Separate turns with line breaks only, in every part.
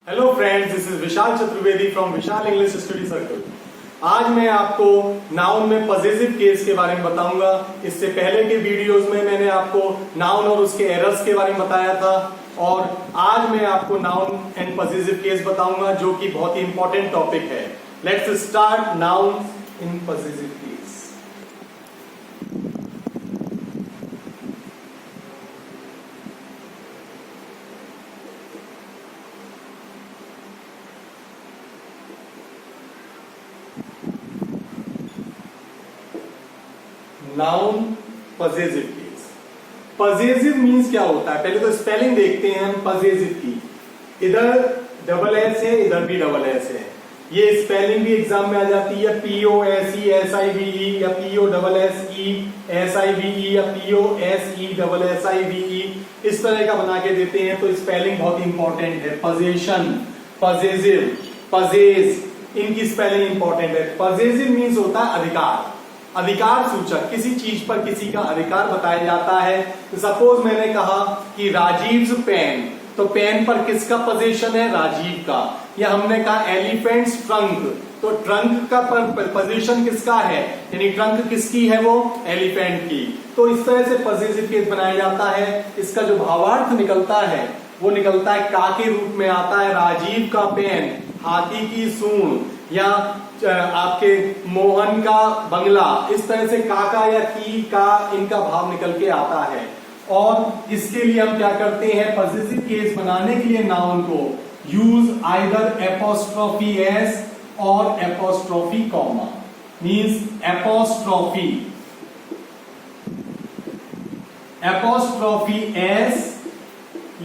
Hello friends, this is Vishal Chaturvedi from Vishal English study circle. आज मैं आपको noun में पजेसिव केस के बारे में बताऊंगा। इससे पहले के वीडियोस में मैंने आपको नाउन और उसके एरर्स के बारे में बताया था, और आज मैं आपको नाउन एंड पजेसिव केस बताऊंगा, जो कि बहुत ही इंपॉर्टेंट टॉपिक है। Let's start noun in possessive case. Noun possessive case. Possessive means क्या होता है, पहले तो स्पेलिंग देखते हैं हम पजेसिव की। इधर डबल एस है, इधर भी डबल एस है। ये स्पेलिंग भी एग्जाम में आ जाती है, POSESIVE या POSSESIVE या POSESSIVE, इस तरह का बना के देते हैं। तो स्पेलिंग बहुत इंपॉर्टेंट है। पजेशन, पजेसिव, पजेज, इनकी स्पेलिंग इंपॉर्टेंट है। पजेसिव मीन्स होता है अधिकार, अधिकार सूचक, किसी चीज पर किसी का अधिकार बताया जाता है। सपोज मैंने कहा कि राजीव पेन, तो पेन पर किसका पोजीशन है? राजीव का। या हमने कहा एलिफेंट्स ट्रंक, तो ट्रंक का पोजीशन किसका है? यानी ट्रंक किसकी है? वो एलिफेंट की। तो इस तरह से पजेसिव केस बनाया जाता है। इसका जो भावार्थ निकलता है वो निकलता है का के रूप में आता है। राजीव का पेन, हाथी की सूंड, या आपके मोहन का बंगला, इस तरह से काका या की का इनका भाव निकल के आता है। और इसके लिए हम क्या करते हैं? पजेसिव केस बनाने के लिए नाउन को यूज आइदर एपोस्ट्रोफी एस और apostrophe comma. Means apostrophe, apostrophe S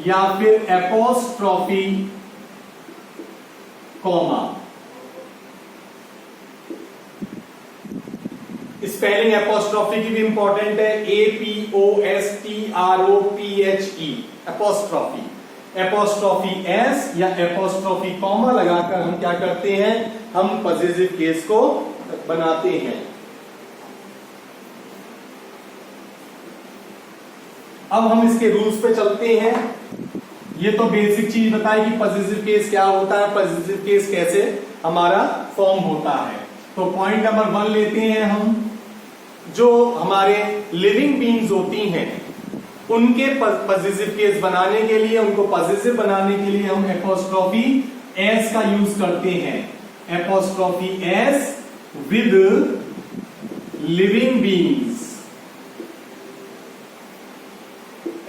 या फिर एपोस्ट्रोफी कॉमा। स्पेलिंग एपोस्ट्रोफी की भी इंपॉर्टेंट है, APOSTROPHE, एपोस्ट्रोफी। एपोस्ट्रोफी एस या एपोस्ट्रोफी कॉमा लगाकर हम क्या करते हैं? हम पजेसिव केस को बनाते हैं। अब हम इसके रूल्स पे चलते हैं। ये तो बेसिक चीज बताई कि पजेसिव केस क्या होता है, पजेसिव केस कैसे हमारा फॉर्म होता है। तो पॉइंट नंबर 1 लेते हैं हम। जो हमारे लिविंग बीइंग्स होती हैं उनके पजेसिव केस बनाने के लिए, उनको पजेसिव बनाने के लिए हम एपोस्ट्रोफी एस का यूज करते हैं। Apostrophe S with living beings,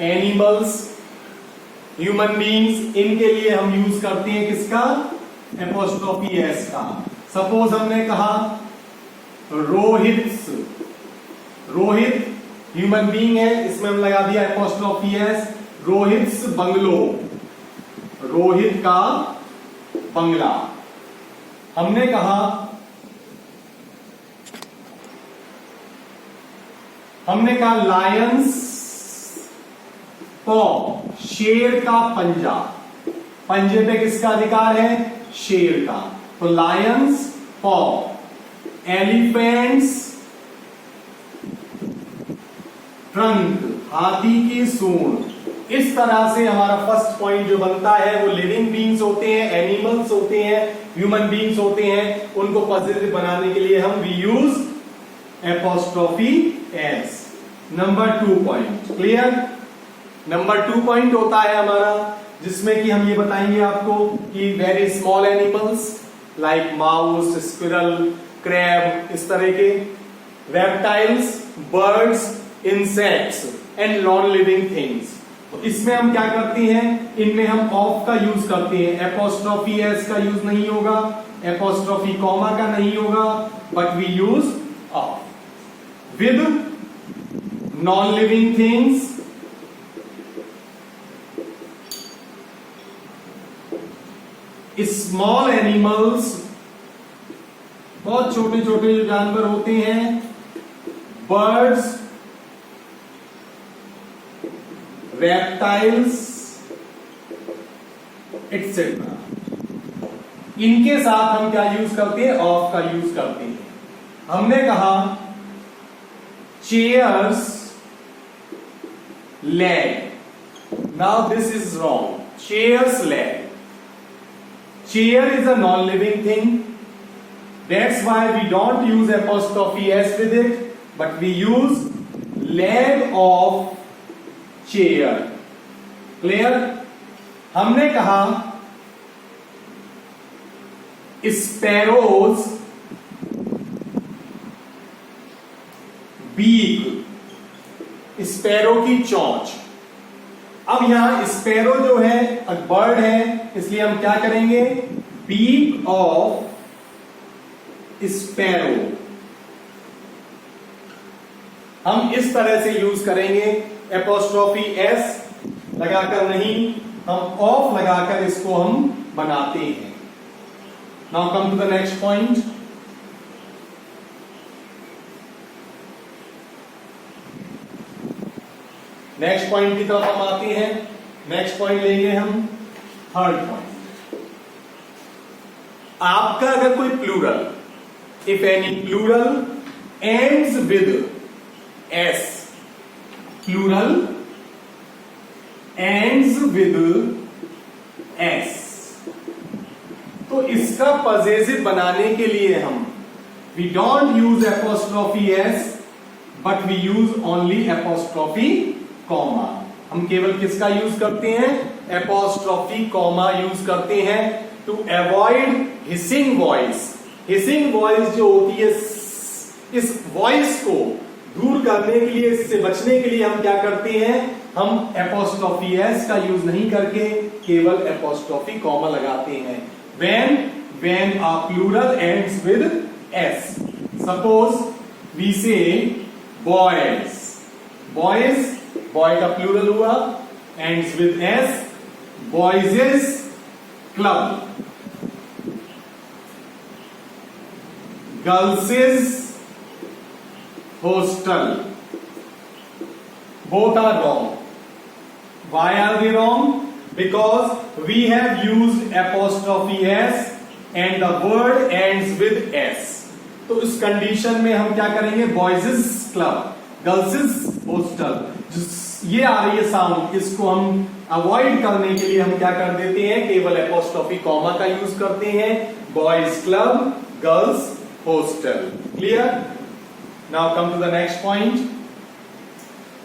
animals, human beings, इनके लिए हम यूज करते हैं किसका? एपोस्ट्रोफी एस का। सपोज हमने कहा रोहित, रोहित ह्यूमन बीइंग है, इसमें हम लगा दिया apostrophe S. Rohit bungalow, Rohit का बंगला। हमने कहा लायंस पॉ, शेर का पंजा। पंजे पे किसका अधिकार है? शेर का। तो लायंस पॉ। एलिफेंट्स ट्रंक, हाथी की सूंड। इस तरह से हमारा फर्स्ट पॉइंट जो बनता है वो लिविंग बीइंग्स होते हैं, एनिमल्स होते हैं, ह्यूमन बीइंग्स होते हैं। उनको पॉजिटिव बनाने के लिए हम we use apostrophe S. Number 2 point clear. Number 2 point होता है हमारा, जिसमें कि हम ये बताएंगे आपको कि very small animals like mouse, squirrel, crab, इस तरह के reptiles, birds, insects and non living things. तो इसमें हम क्या करते हैं? इनमें हम ऑफ का यूज करते हैं। एपोस्ट्रोफी एस का यूज नहीं होगा, एपोस्ट्रोफी कॉमा का नहीं होगा, but we use of. With non living things, small animals, बहुत छोटे छोटे जो जानवर होते हैं, बर्ड्स, रेप्टाइल्स एक्सेट्रा, इनके साथ हम क्या यूज करते हैं? ऑफ का यूज करते हैं। हमने कहा chairs leg, now this is wrong. Chairs leg, chair is a non-living thing. That's why we don't use apostrophe s with it, but we use leg of chair. Clear? हमने कहा sparrows beak, sparrow की चोंच. अब यहां sparrow जो है bird है, इसलिए हम क्या करेंगे, बीक ऑफ स्पैरो. हम इस तरह से यूज करेंगे, एपोस्ट्रोफी एस लगाकर नहीं, हम ऑफ लगाकर इसको हम बनाते हैं. Now come to the next point. Next point की तरफ हम आते हैं. नेक्स्ट पॉइंट लेंगे हम थर्ड पॉइंट. आपका अगर कोई plural, if any plural ends with S, plural ends with S, तो इसका पजेसिव बनाने के लिए हम we don't use apostrophe S, but we use only apostrophe comma. हम केवल किसका यूज करते हैं, एपोस्ट्रोफी कॉमा यूज करते हैं to avoid hissing voice. Hissing voice जो होती है, इस वॉइस को दूर करने के लिए, इससे बचने के लिए हम क्या करते हैं, हम एपोस्ट्रोफी एस का यूज नहीं करके केवल एपोस्ट्रोफी कॉमा लगाते हैं. when a plural ends with s, suppose we say boys, boys, boy का प्लूरल हुआ, ends with s, boys' club, girls' hostel. Both are wrong. Why are they wrong? Because we have used apostrophe s and the word ends with s. तो इस condition में हम क्या करेंगे, boys club, girls hostel, ये आ रही है sound, इसको हम अवॉइड करने के लिए हम क्या कर देते हैं, केवल एपोस्ट्रोफी कॉमा का यूज करते हैं. Boys club, girls hostel. Clear? Now come to the next point.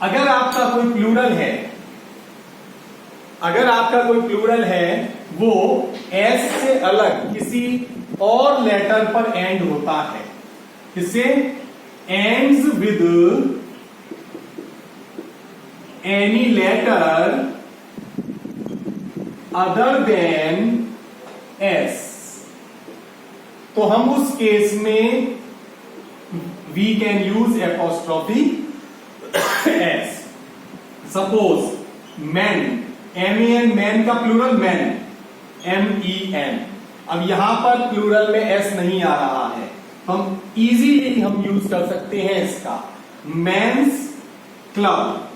अगर आपका कोई प्लूरल है, अगर आपका कोई प्लूरल है वो एस से अलग किसी और लेटर पर एंड होता है, किससे, ends with any letter other than S, तो हम उस केस में we can use apostrophe S. Suppose man, MEN, man का प्लूरल मैन, MEN. अब यहां पर प्लूरल में एस नहीं आ रहा है, हम इजीली हम यूज कर सकते हैं इसका. Men's club,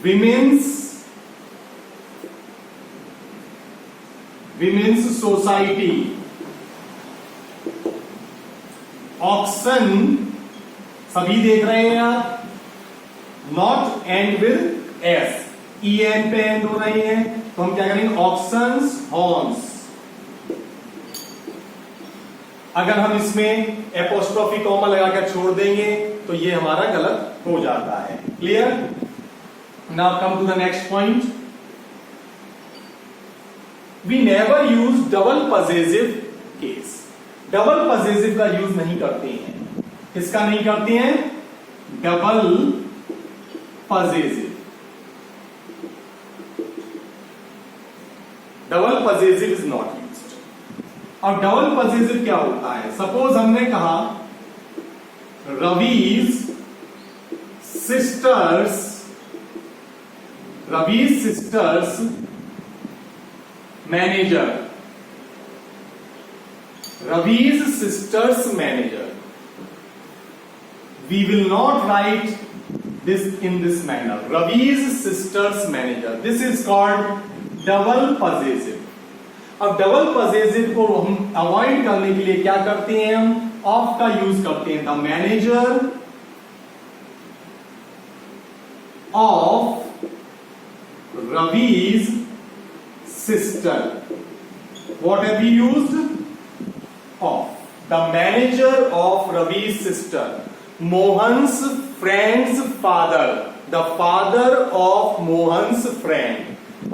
women's society, oxen, सभी देख रहे हैं आप, not end with S, EN पे एंड हो रही है, तो हम क्या करेंगे, ऑक्सन्स हॉर्न्स. अगर हम इसमें एपोस्ट्रोफी कॉमा लगाकर छोड़ देंगे तो ये हमारा गलत हो जाता है. Clear? Now come to the next point. We never use double possessive case. Double possessive का यूज नहीं करते हैं. किसका नहीं करते हैं, double possessive. Double possessive is not used. अब डबल पजेसिव क्या होता है, सपोज हमने कहा Ravi's sister's manager, Ravi's sister's manager. We will not write this in this manner, Ravi's sister's manager. This is called double possessive. अब डबल पजेसिव को हम avoid करने के लिए क्या करते हैं, हम ऑफ का यूज करते हैं. The manager of Ravi's sister. What have we used? Of. The manager of Ravi's sister. Mohan's friend's father. The father of Mohan's friend.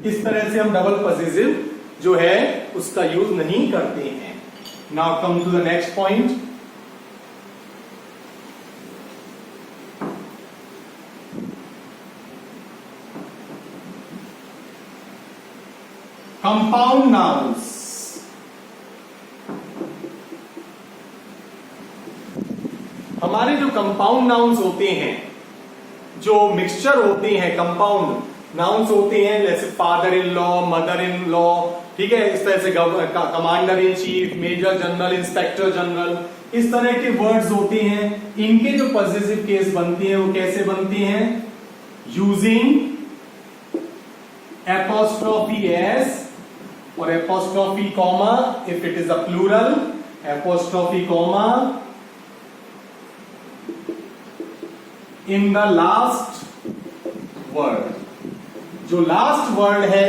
इस तरह से हम डबल पॉसेसिव जो है उसका यूज नहीं करते हैं. Now come to the next point. Compound nouns. हमारे जो कंपाउंड नाउन्स होते हैं, जो मिक्सचर होते हैं, कंपाउंड नाउन्स होते हैं, जैसे father in law, mother in law, ठीक है, इस तरह से commander in chief, major general, inspector general, इस तरह के वर्ड्स होते हैं. इनके जो पॉसेसिव केस बनते हैं वो कैसे बनते हैं? यूजिंग एपोस्ट्रोफी एस और apostrophe comma if it is a plural, apostrophe comma in the last word. जो लास्ट वर्ड है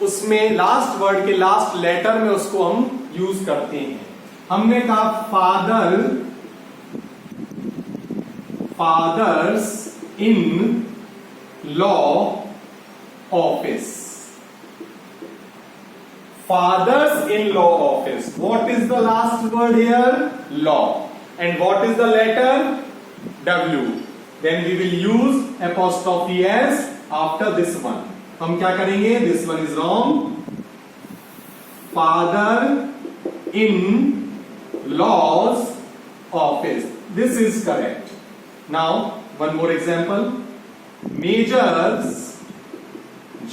उसमें लास्ट वर्ड के लास्ट लेटर में उसको हम यूज करते हैं. हमने कहा fathers in law office. Fathers in law office. What is the last word here? Law. And what is the letter? W. Then we will use apostrophe s after this one. हम क्या करेंगे? This one is wrong. Father in law's office. This is correct. Now one more example. Major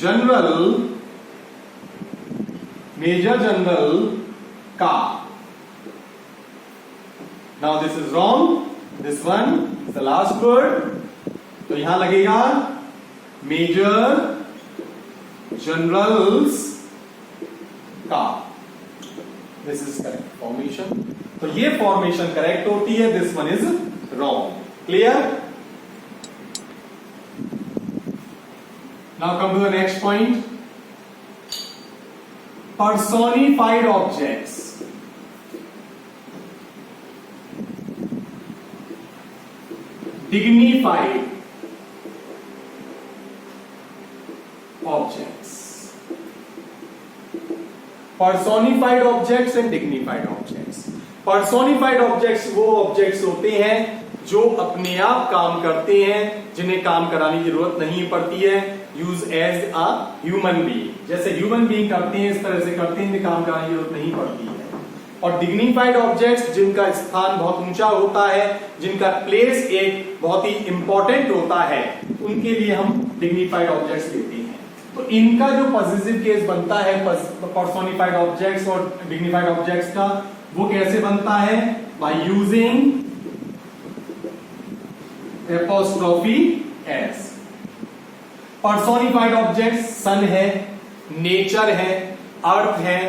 general का. Now this is wrong. This one is the last word. तो यहां लगेगा major generals का. This is correct formation. तो ये formation correct होती है. This one is wrong. Clear? Now come to the next point. Personified objects. Dignified objects. Personified objects and dignified objects. Personified objects वो objects होते हैं जो अपने आप काम करते हैं, जिन्हें काम कराने की जरूरत नहीं पड़ती है. Use as a human being. जैसे ह्यूमन बीइंग करते हैं इस तरह से करते हैं, इन्हें काम कराने की जरूरत नहीं पड़ती है. और डिग्निफाइड ऑब्जेक्ट्स जिनका स्थान बहुत ऊंचा होता है, जिनका प्लेस एक बहुत ही इंपॉर्टेंट होता है, उनके लिए हम डिग्निफाइड ऑब्जेक्ट्स लेते हैं. तो इनका जो पॉजिटिव केस बनता है पर्सोनिफाइड ऑब्जेक्ट्स और डिग्निफाइड ऑब्जेक्ट्स का, वो कैसे बनता है? By using apostrophe S. Personified objects sun है, नेचर है, अर्थ है,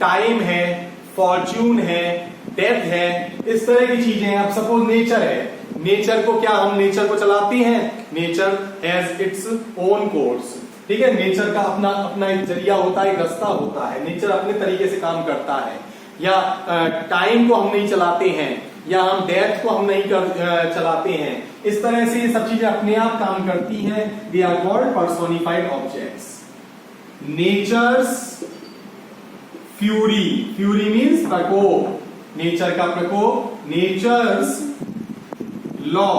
टाइम है, फॉर्च्यून है, डेथ है, इस तरह की चीजें हैं. अब सपोज नेचर है, नेचर को क्या हम नेचर को चलाते हैं? Nature has its own course. ठीक है, नेचर का अपना अपना एक जरिया होता है, एक रास्ता होता है. नेचर अपने तरीके से काम करता है. या टाइम को हम नहीं चलाते हैं, या हम डेथ को हम नहीं चलाते हैं. इस तरह से ये सब चीजें अपने आप काम करती हैं. They are called personified objects. Nature's fury. Fury means प्रकोप, नेचर का प्रकोप. नेचर्स लॉ,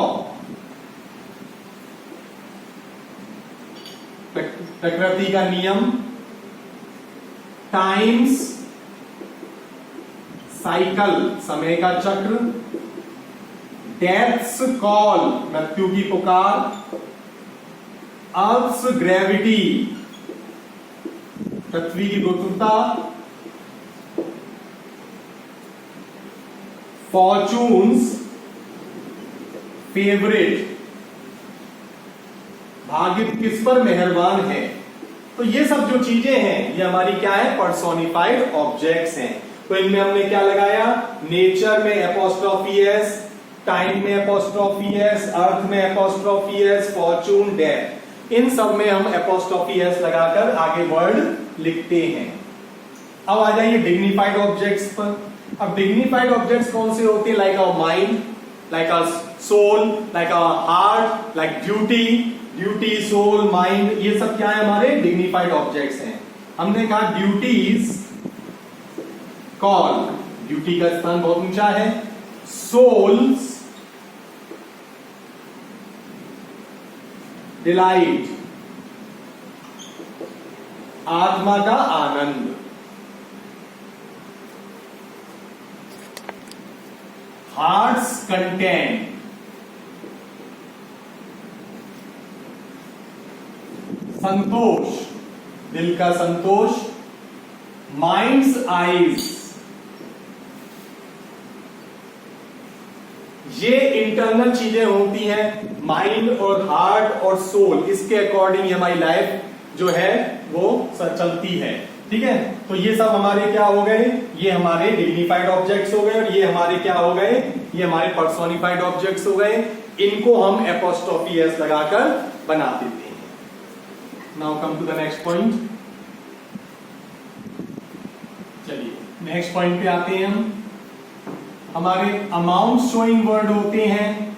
प्रकृति का नियम. टाइम्स साइकिल, समय का चक्र. डेथ्स कॉल, मृत्यु की पुकार. अर्थ्स ग्रेविटी, पृथ्वी की गुरुत्वता. फॉर्चून्स फेवरेट, भाग्य किस पर मेहरबान है. तो ये सब जो चीजें हैं ये हमारी क्या है? पर्सोनिफाइड ऑब्जेक्ट्स हैं. तो इनमें हमने क्या लगाया? नेचर में एपोस्ट्रोफी एस, टाइम में एपोस्ट्रोफी एस, अर्थ में एपोस्ट्रोफी एस, फॉर्चून, डेथ, इन सब में हम एपोस्ट्रोफी एस लगाकर आगे वर्ड लिखते हैं. अब आ जाइए डिग्निफाइड ऑब्जेक्ट्स पर। अब डिग्निफाइड ऑब्जेक्ट्स कौन से होते हैं? Like our mind, like our soul, like our heart, like duty, soul, mind, ये सब क्या है? हमारे डिग्निफाइड ऑब्जेक्ट्स हैं। हमने कहा ड्यूटीज कॉल, ड्यूटी का स्थान बहुत ऊंचा है। सोल्स डिलाइट, आत्मा का आनंद। हार्ट्स कंटेंट, संतोष, दिल का संतोष। माइंड्स आईज, ये इंटरनल चीजें होती हैं। माइंड और हार्ट और सोल, इसके अकॉर्डिंग हमारी लाइफ जो है वो चलती है। ठीक है, तो ये सब हमारे क्या हो गए? ये हमारे डिग्निफाइड ऑब्जेक्ट्स हो गए, और ये हमारे क्या हो गए? ये हमारे पर्सोनिफाइड ऑब्जेक्ट्स हो गए। इनको हम एपोस्ट्रोफी एस लगाकर बना देते हैं। Now come to the next point. चलिए नेक्स्ट पॉइंट पे आते हैं हम। हमारे अमाउंट शोइंग वर्ड होते हैं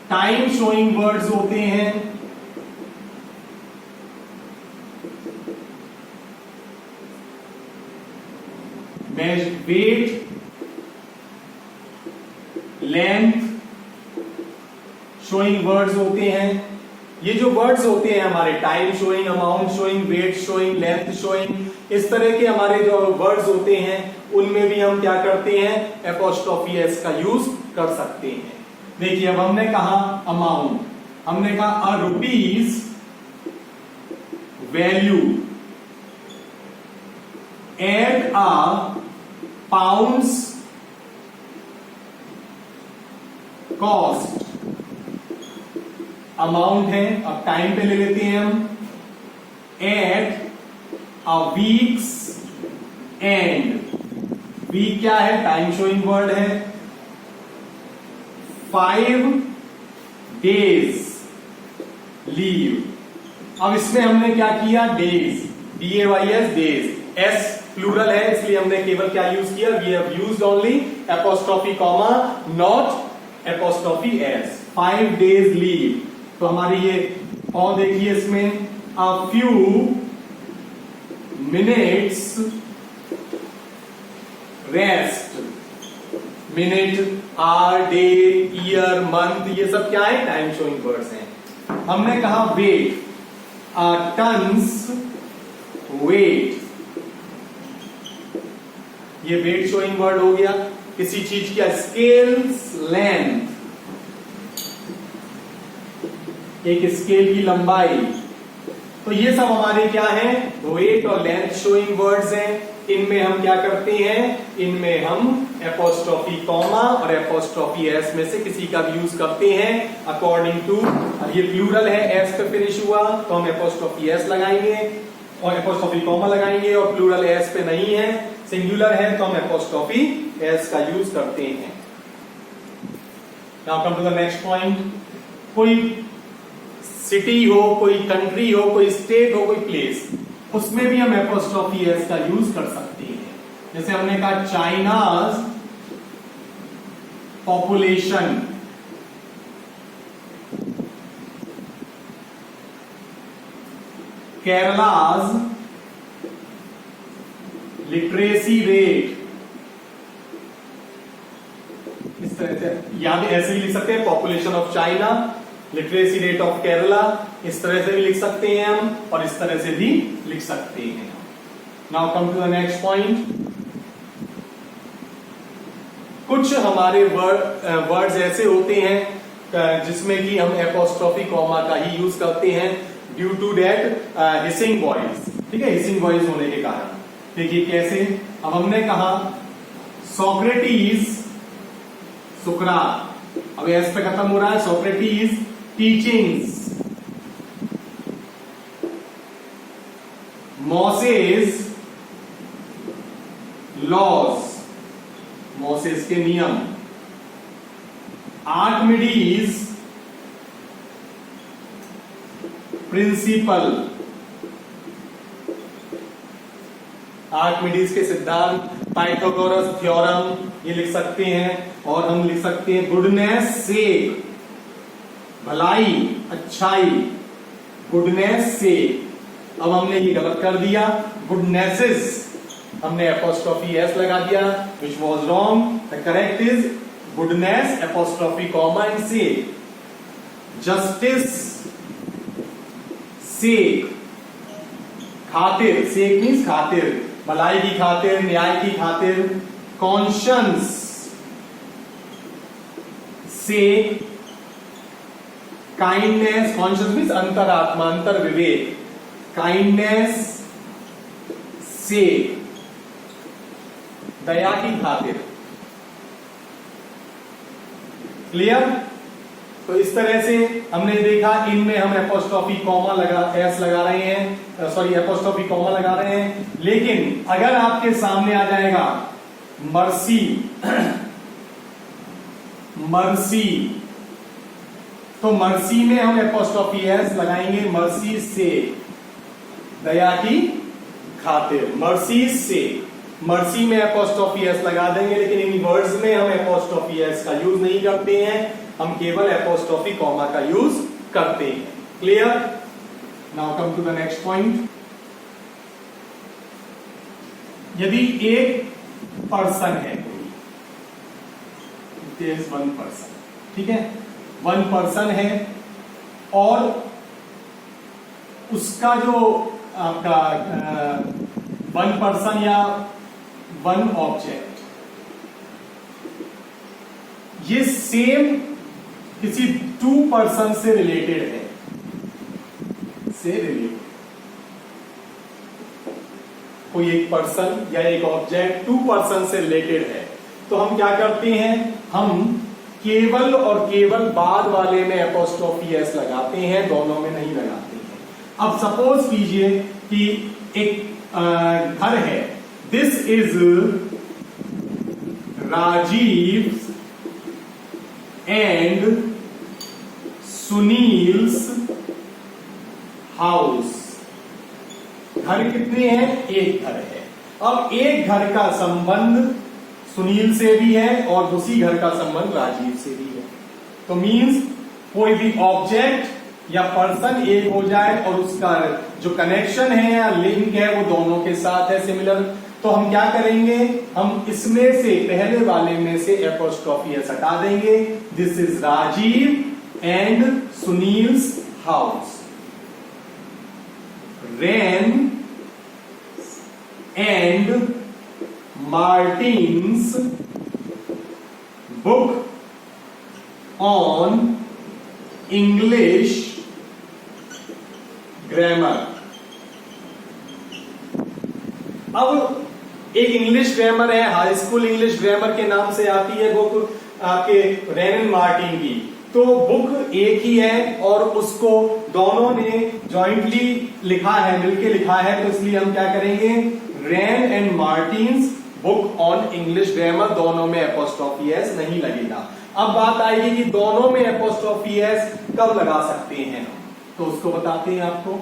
टाइम शोइंग वर्ड्स होते हैं वेट, लेंथ शोइंग वर्ड्स होते हैं। ये जो वर्ड्स होते हैं हमारे time showing, amount showing, weight showing, length showing, इस तरह के हमारे जो वर्ड्स होते हैं उनमें भी हम क्या करते हैं? एपोस्ट्रोफी एस का यूज कर सकते हैं। देखिए अब हमने कहा अमाउंट, हमने कहा a rupees value at a pounds cost. Amount है, अब टाइम पे ले लेते हैं हम। At a weeks end, week क्या है? टाइम शोइंग वर्ड है। 5 days लीव। अब इसमें हमने क्या किया? Days, DAYS, days. S plural है इसलिए हमने केवल क्या यूज किया? We have used only apostrophe comma, not apostrophe S. 5 days leave. तो हमारी ये और देखिए इसमें a few minutes rest. Minute, hour, day, year, month, ये सब क्या है? टाइम शोइंग वर्ड्स हैं। हमने कहा वेट, टन्स वेट, ये वेट शोइंग वर्ड हो गया किसी चीज का। स्केल्स लेंथ, एक स्केल की लंबाई। तो ये सब हमारे क्या है? वेट और लेंथ शोइंग वर्ड्स हैं। इनमें हम क्या करते हैं? इनमें हम एपोस्ट्रोफी कॉमा और एपोस्ट्रोफी एस में से किसी का भी यूज करते हैं अकॉर्डिंग टू। ये प्लूरल है, एस पे फिनिश हुआ तो हम एपोस्ट्रोफी एस लगाएंगे और एपोस्ट्रोफी कॉमा लगाएंगे, और प्लूरल एस पे नहीं है, सिंगुलर है, तो हम एपोस्ट्रोफी एस का यूज करते हैं। Now come to the next point. कोई सिटी हो, कोई कंट्री हो, कोई स्टेट हो, कोई प्लेस, उसमें भी हम एपोस्ट्रोफी एस का यूज कर सकते हैं। जैसे हमने कहा China's population, Kerala's literacy rate. इस तरह से या भी ऐसे ही लिख सकते हैं, population of China, literacy rate of Kerala, इस तरह से भी लिख सकते हैं हम, और इस तरह से भी लिख सकते हैं। Now come to the next point. कुछ हमारे वर्ड्स ऐसे होते हैं जिसमें कि हम एपोस्ट्रोफी कॉमा का ही यूज करते हैं due to that hissing voice. ठीक है, हिसिंग वॉइस होने के कारण। देखिए कैसे। अब हमने कहा सोक्रेटिस, सुकरात, अब एस पे खत्म हो रहा है, Socrates teachings, Moses laws, Moses के नियम, आर्किमिडीज प्रिंसिपल, आर्किमिडीज के सिद्धांत, पाइथागोरस थ्योरम, ये लिख सकते हैं। और हम लिख सकते हैं गुडनेस से, भलाई, अच्छाई, गुडनेस से। अब हमने ये गलत कर दिया, गुडनेसेस, हमने एपोस्ट्रोफी एस लगा दिया, which was wrong. The correct is goodness apostrophe comma and से। जस्टिस, सेक, खातिर, सेक मीन्स खातिर, भलाई की खातिर, न्याय की खातिर। कॉन्शियंस से, काइंडनेस, कॉन्शियस मीन्स अंतरात्मा, अंतर विवेक, काइंडनेस से, दया की खातिर। क्लियर? तो इस तरह से हमने देखा, इनमें हम एपोस्ट्रोफी कॉमा लगा, एस लगा रहे हैं, सॉरी एपोस्ट्रोफी कॉमा लगा रहे हैं। लेकिन अगर आपके सामने आ जाएगा मर्सी, मर्सी, तो मर्सी में हम एपोस्ट्रोफी एस लगाएंगे, मर्सी से, दया की खातिर, मर्सी से। मर्सी में एपोस्ट्रोफी एस लगा देंगे, लेकिन इन वर्ड्स में हम एपोस्ट्रोफी एस का यूज नहीं करते हैं, हम केवल एपोस्ट्रोफी कॉमा का यूज करते हैं। Clear? Now come to the next point. यदि एक पर्सन है, देयर इज वन पर्सन, ठीक है, वन पर्सन है, और उसका जो आपका वन पर्सन या वन ऑब्जेक्ट, ये सेम किसी टू पर्सन से रिलेटेड है, से रिलेटेड। कोई एक पर्सन या एक ऑब्जेक्ट टू पर्सन से रिलेटेड है, तो हम क्या करते हैं, हम केवल और केवल बाद वाले में एपोस्ट्रोफी एस लगाते हैं, दोनों में नहीं लगाते हैं। अब सपोज कीजिए कि एक घर है, this is Rajiv and Sunil's house. घर कितने हैं? एक घर है। अब एक घर का संबंध सुनील से भी है और दूसरी घर का संबंध राजीव से भी है। तो मींस कोई भी ऑब्जेक्ट या पर्सन एक हो जाए और उसका जो कनेक्शन है या लिंक है वो दोनों के साथ है सिमिलर, तो हम क्या करेंगे, हम इसमें से पहले वाले में से एपोस्ट्रोफी एस हटा देंगे। This is Rajiv and Sunil's house. Wren and Martin's book on English grammar. अब एक इंग्लिश ग्रामर है, हाई स्कूल इंग्लिश ग्रामर के नाम से आती है बुक आपके रेन एंड मार्टिन की। तो बुक एक ही है और उसको दोनों ने जॉइंटली लिखा है, मिलके लिखा है, तो इसलिए हम क्या करेंगे, rain and Martin's book on English grammar, दोनों में एपोस्ट्रोफी एस नहीं लगेगा। अब बात आएगी कि दोनों में एपोस्ट्रोफी एस कब लगा सकते हैं, तो उसको बताते हैं आपको।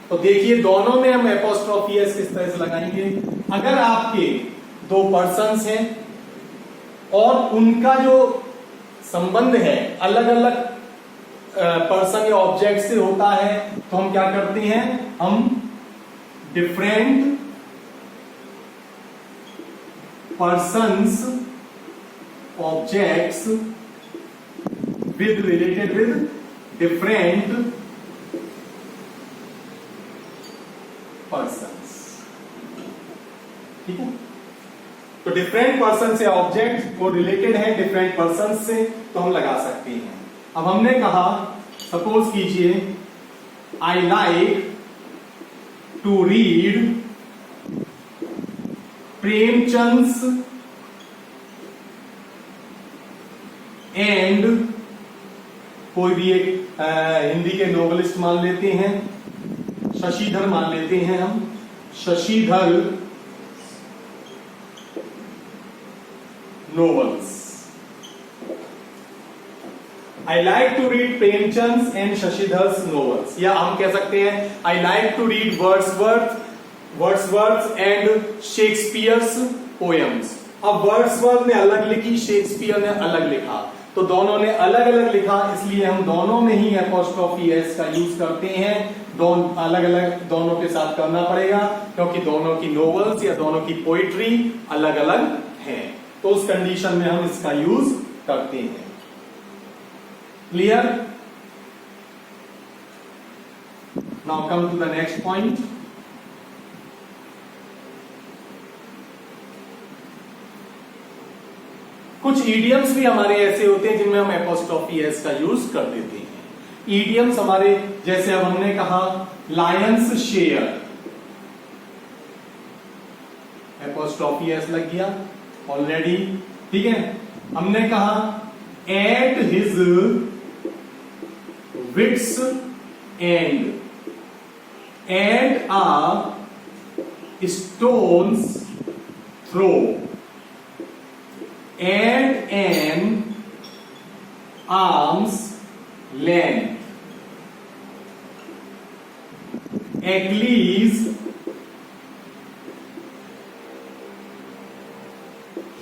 तो देखिए दोनों में हम एपोस्ट्रोफी एस किस तरह से लगाएंगे। अगर आपके दो पर्सन्स हैं और उनका जो संबंध है अलग अलग पर्सन या ऑब्जेक्ट से होता है, तो हम क्या करते हैं, हम different persons objects with related with different persons, ठीक है। तो डिफरेंट पर्सन से ऑब्जेक्ट वो रिलेटेड है डिफरेंट पर्सन से, तो हम लगा सकते हैं। अब हमने कहा, सपोज कीजिए, I like to read Premchand's and कोई भी एक हिंदी के नोवेलिस्ट मान लेते हैं, शशिधर मान लेते हैं हम, Shashidhar novels. I like to read Premchand and Shashidhar's novels, या हम कह सकते हैं I like to read Wordsworth and Shakespeare's poems. अब वर्ड्सवर्थ ने अलग लिखी, शेक्सपियर ने अलग लिखा, तो दोनों ने अलग अलग लिखा, इसलिए हम दोनों में ही एपोस्ट्रोफी एस का यूज करते हैं। दोनों अलग अलग दोनों के साथ करना पड़ेगा, क्योंकि दोनों की नोवेल्स या दोनों की पोइट्री अलग अलग है, तो उस कंडीशन में हम इसका यूज करते हैं। Clear? Now come to the next point. कुछ ईडियम्स भी हमारे ऐसे होते हैं जिनमें हम एपोस्ट्रोफी एस का यूज कर देते हैं। ईडियम्स हमारे, जैसे अब हमने कहा लायंस शेयर, एपोस्ट्रोफी एस लग गया ऑलरेडी, ठीक है। हमने कहा at his wits end, at a stone's throw, at an arm's length, एग्लीज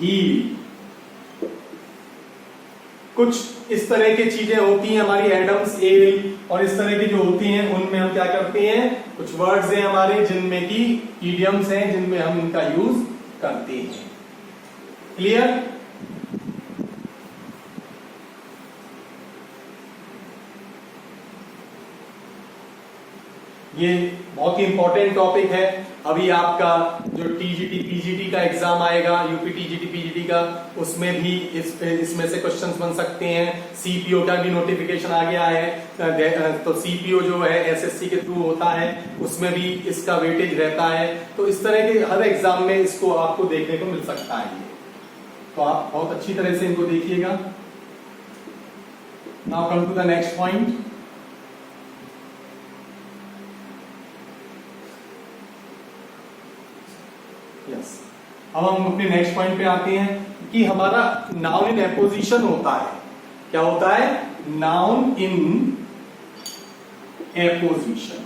ही। कुछ इस तरह की चीजें होती हैं हमारी, एडम्स एल और इस तरह की जो होती हैं, उनमें हम क्या करते हैं, कुछ वर्ड्स हैं हमारे जिनमें की ईडियम्स हैं, जिनमें हम इनका यूज करते हैं। क्लियर? ये बहुत ही इंपॉर्टेंट टॉपिक है। अभी आपका जो टीजीटी पीजीटी का एग्जाम आएगा, यूपी टीजीटी पीजीटी का, उसमें भी इसमें से क्वेश्चंस बन सकते हैं। सीपीओ का भी नोटिफिकेशन आ गया है, तो सीपीओ जो है एसएससी के थ्रू होता है, उसमें भी इसका वेटेज रहता है। तो इस तरह के हर एग्जाम में इसको आपको देखने को मिल सकता है, तो आप बहुत अच्छी तरह से इनको देखिएगा। Now come to the next point. Yes, अब हम अपने नेक्स्ट पॉइंट पे आते हैं कि हमारा नाउन इन एपोजिशन होता है। क्या होता है? Noun in apposition.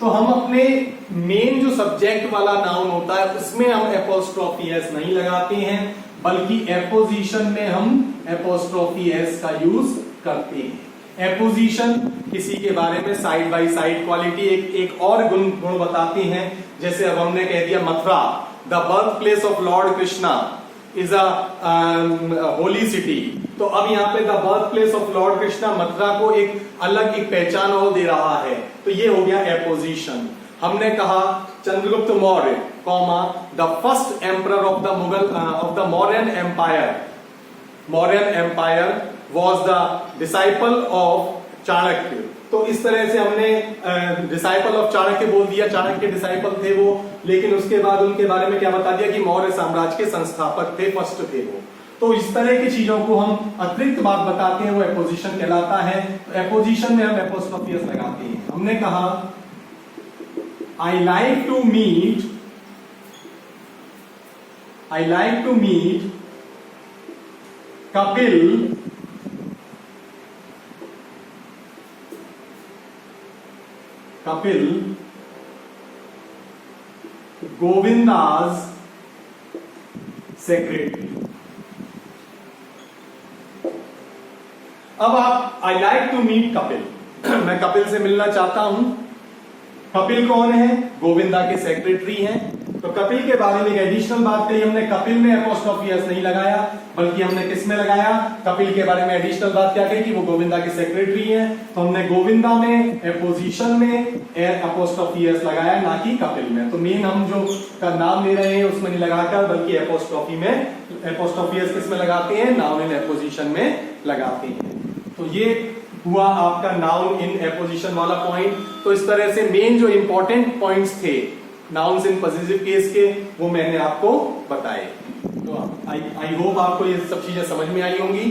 तो हम अपने मेन जो सब्जेक्ट वाला नाउन होता है उसमें हम एपोस्ट्रोफी एस नहीं लगाते हैं, बल्कि एपोजिशन में हम एपोस्ट्रोफी एस का यूज करते हैं। एपोजिशन किसी के बारे में साइड बाय साइड क्वालिटी एक और गुण बताते हैं। जैसे अब हमने कह दिया Mathura, the birth place of Lord Krishna is a holy city, तो अब यहाँ पे the birth place of Lord Krishna Mathura को एक अलग एक पहचान और दे रहा है, तो ये हो गया एपोजिशन। हमने कहा Chandragupta Maurya comma the first emperor of the Mughal of the Mauryan empire was the disciple of Chanakya. तो इस तरह से हमने डिसाइपल ऑफ चाणक्य बोल दिया, चाणक्य डिसाइपल थे वो, लेकिन उसके बाद उनके बारे में क्या बता दिया कि मौर्य साम्राज्य के संस्थापक थे, फर्स्ट थे वो। तो इस तरह की चीजों को हम अतिरिक्त बात बताते हैं, वो एपोजिशन कहलाता है। तो एपोजिशन में हम एपोस्ट्रोफी एस लगाते हैं। हमने कहा I like to meet Kapil Govinda's secretary. अब आप I like to meet Kapil मैं कपिल से मिलना चाहता हूं। कपिल कौन है? गोविंदा के सेक्रेटरी हैं। तो कपिल के बारे में एक एडिशनल बात कही हमने, कपिल में एपोस्ट्रोफी एस नहीं लगाया, बल्कि हमने किस में लगाया? कपिल के बारे में एडिशनल बात क्या कही कि वो गोविंदा के सेक्रेटरी हैं, तो हमने गोविंदा में एपोजिशन में एपोस्ट्रोफी एस लगाया, ना कि कपिल में। तो मेन हम जो का नाम ले रहे हैं उसमें नहीं लगाकर, बल्कि एपोस्ट्रोफी एस किस में लगाते हैं? नाउन इन एपोजिशन में लगाते हैं। तो ये हुआ आपका नाउन इन एपोजिशन वाला पॉइंट। तो इस तरह से मेन जो इंपॉर्टेंट पॉइंट्स थे नाउन्स इन पॉजिटिव केस के, वो मैंने आपको बताए। तो आई होप आपको ये सब चीजें समझ में आई होंगी।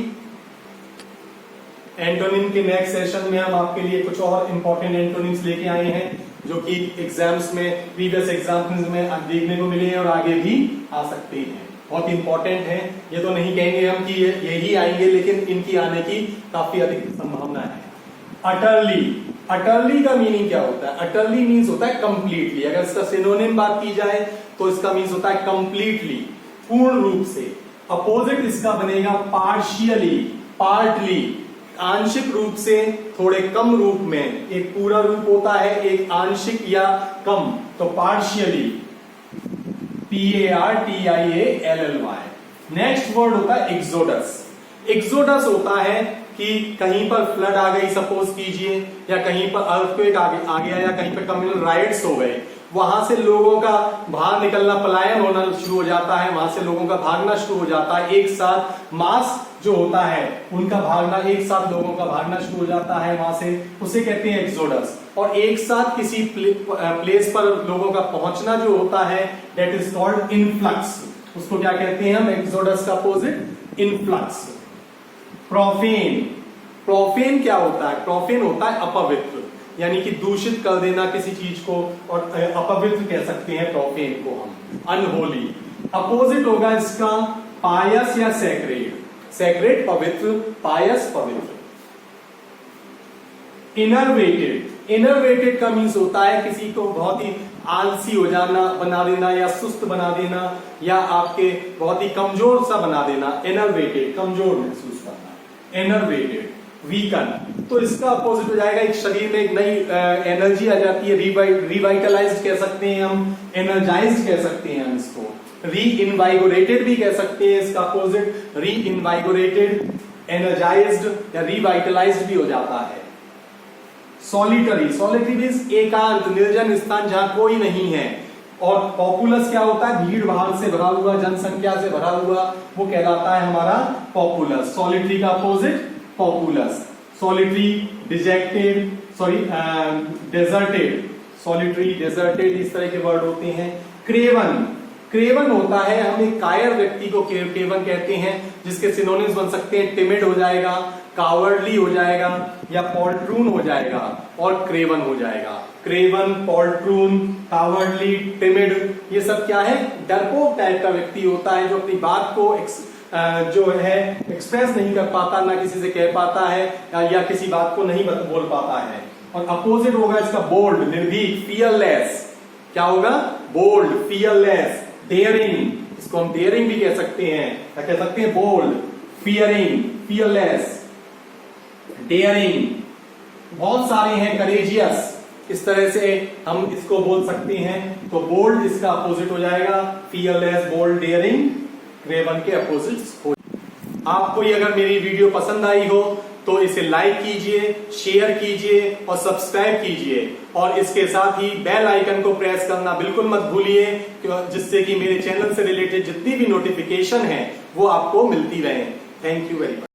एंटोनिम के नेक्स्ट सेशन में हम आपके लिए कुछ और इंपॉर्टेंट एंटोनिम्स लेके आए हैं, जो कि एग्जाम्स में, प्रीवियस एग्जाम्स में देखने को मिले हैं और आगे भी आ सकते हैं। बहुत इंपॉर्टेंट है। ये तो नहीं कहेंगे हम कि यही आएंगे, लेकिन इनकी आने की काफी अधिक संभावना है। अटरली, अटरली का मीनिंग क्या होता है? अटरली मीन्स होता है कंप्लीटली। अगर इसका सिनोनिम बात की जाए तो इसका मीन्स होता है कंप्लीटली, पूर्ण रूप से। अपोजिट इसका बनेगा पार्शियली, पार्टली, आंशिक रूप से, थोड़े कम रूप में। एक पूरा रूप होता है, एक आंशिक या कम, तो पार्शियली, PARTIALLY। नेक्स्ट वर्ड होता है एक्सोडस। एक्सोडस होता है कि कहीं पर फ्लड आ गई सपोज कीजिए, या कहीं पर अर्थक्वेक आ गया, या कहीं पर कम्युनल राइट्स हो गए, वहां से लोगों का बाहर निकलना, पलायन होना शुरू हो जाता है, वहां से लोगों का भागना शुरू हो जाता है। एक साथ मास जो होता है उनका भागना, एक साथ लोगों का भागना शुरू हो जाता है वहां से, उसे कहते हैं एक्सोडस। और एक साथ किसी प्लेस पर लोगों का पहुंचना जो होता है, दैट इज कॉल्ड इनफ्लक्स। उसको क्या कहते हैं हम? एक्सोडस का अपोजिट इनफ्लक्स। प्रोफेन, प्रोफेन क्या होता है? प्रोफेन होता है अपवित्र, यानी कि दूषित कर देना किसी चीज को, और अपवित्र कह सकते हैं प्रोफेन को हम, अनहोली। अपोजिट होगा इसका पायस या सैक्रेड। सैक्रेड पवित्र, पायस पवित्र। इनरवेटेड, इनरवेटेड का मीन्स होता है किसी को बहुत ही आलसी हो जाना, बना देना, या सुस्त बना देना, या आपके बहुत ही कमजोर सा बना देना। इनरवेटेड, कमजोर महसूस करना। इनरवेटेड, वीकन, तो इसका अपोजिट हो जाएगा, एक शरीर में एक नई एनर्जी आ जाती है, रिवाइटलाइज्ड कह सकते हैं हम, एनर्जाइज्ड कह सकते हैं हम इसको। री इनवाइगोरेटेड भी कह सकते हैं इसका अपोजिट, री इनवाइगोरेटेड, एनर्जाइज्ड या रिवाइटलाइज्ड भी हो जाता है। सॉलिटरी, सॉलिटरी मीन्स एकांत, निर्जन स्थान जहां कोई नहीं है। और पॉपुलस क्या होता है? भीड़ भाड़ से भरा हुआ, जनसंख्या से भरा हुआ, वो कहलाता है हमारा पॉपुलस। सॉलिटरी का opposite populace. Solitary, dejected, sorry deserted, solitary, deserted, इस तरह के वर्ड होते हैं। क्रेवन, क्रेवन होता है, हम एक कायर व्यक्ति को क्रेवन कहते हैं, जिसके सिनोनिम्स बन सकते हैं टिमिड हो जाएगा, कावर्डली हो जाएगा, या पॉल्ट्रून हो जाएगा, और क्रेवन हो जाएगा। क्रेवन, पॉल्ट्रून, कावर्डली, टिमिड, ये सब क्या है? डरपोक टाइप का व्यक्ति होता है, जो अपनी बात को जो है एक्सप्रेस नहीं कर पाता, ना किसी से कह पाता है, या किसी बात को नहीं बोल पाता है। और अपोजिट होगा इसका बोल्ड, निर्भीक, फियरलेस। क्या होगा? बोल्ड, फियरलेस, डेयरिंग, इसको हम डेयरिंग भी कह सकते हैं, क्या कह सकते हैं? Bold, fearing, fearless, daring. बहुत सारे हैं, करेजियस, इस तरह से हम इसको बोल सकते हैं। तो बोल्ड इसका अपोजिट हो जाएगा, फियरलेस, बोल्ड, डेयरिंग, क्रेवन के अपोजिट्स हो। आपको ये अगर मेरी वीडियो पसंद आई हो तो इसे लाइक कीजिए, शेयर कीजिए और सब्सक्राइब कीजिए, और इसके साथ ही बेल आइकन को प्रेस करना बिल्कुल मत भूलिए, जिससे कि मेरे चैनल से रिलेटेड जितनी भी नोटिफिकेशन है वो आपको मिलती रहे। Thank you very much.